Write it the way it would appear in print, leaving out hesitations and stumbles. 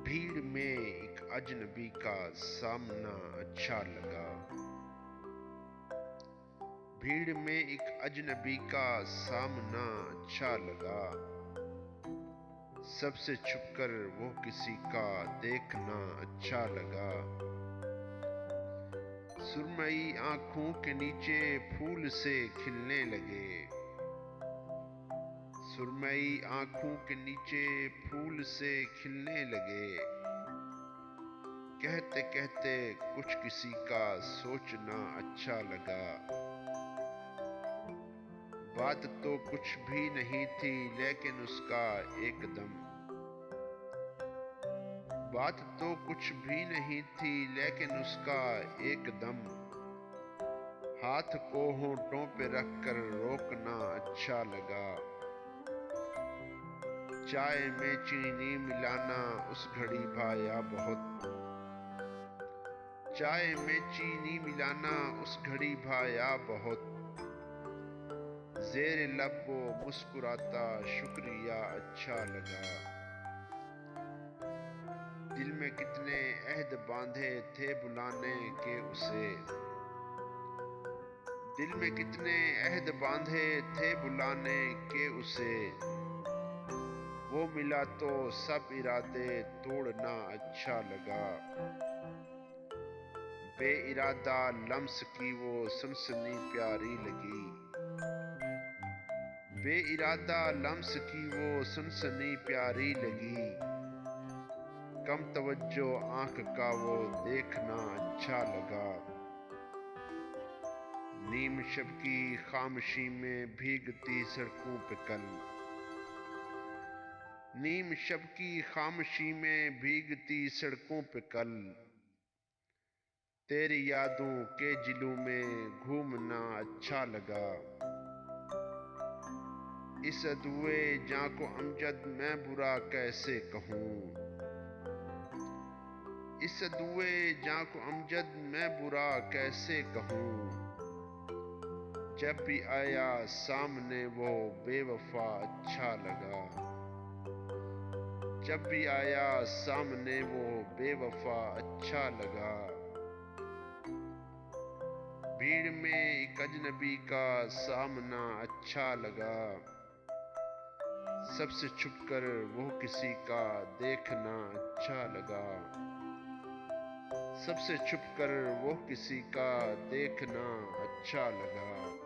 भीड़ में एक अजनबी का सामना अच्छा लगा। भीड़ में एक अजनबी का सामना अच्छा लगा। सबसे छुपकर वो किसी का देखना अच्छा लगा। सुरमई आंखों के नीचे फूल से खिलने लगे। सुरमई आंखों के नीचे फूल से खिलने लगे। कहते कहते कुछ किसी का सोचना अच्छा लगा। बात तो कुछ भी नहीं थी लेकिन उसका एकदम। बात तो कुछ भी नहीं थी लेकिन उसका एकदम। हाथ को होंठों पे रखकर रोकना अच्छा लगा। चाय में चीनी मिलाना उस घड़ी भाया बहुत। चाय में चीनी मिलाना उस घड़ी भाया बहुत। ज़ेर लब वो मुस्कुराता शुक्रिया अच्छा लगा। दिल में कितने अहद बांधे थे बुलाने के उसे। दिल में कितने अहद बांधे थे बुलाने के उसे। वो मिला तो सब इरादे तोड़ना अच्छा लगा। बेइरादा लम्स की वो सनसनी प्यारी लगी। बेइरादा लम्स की वो सनसनी प्यारी लगी। कम तवज्जो आंख का वो देखना अच्छा लगा। नीम शब की खामोशी में भीगती सड़कों पे कल। नीम शब की खामोशी में भीगती सड़कों पे कल। तेरी यादों के जिलों में घूमना अच्छा लगा। इस अदुए जां को अमजद मैं बुरा कैसे कहूँ। इस अदुए जां को अमजद मैं बुरा कैसे कहूँ। जब भी आया सामने वो बेवफा अच्छा लगा। जब भी आया सामने वो बेवफा अच्छा लगा। भीड़ में एक अजनबी का सामना अच्छा लगा। सबसे छुपकर वो किसी का देखना अच्छा लगा। सबसे छुपकर वो किसी का देखना अच्छा लगा।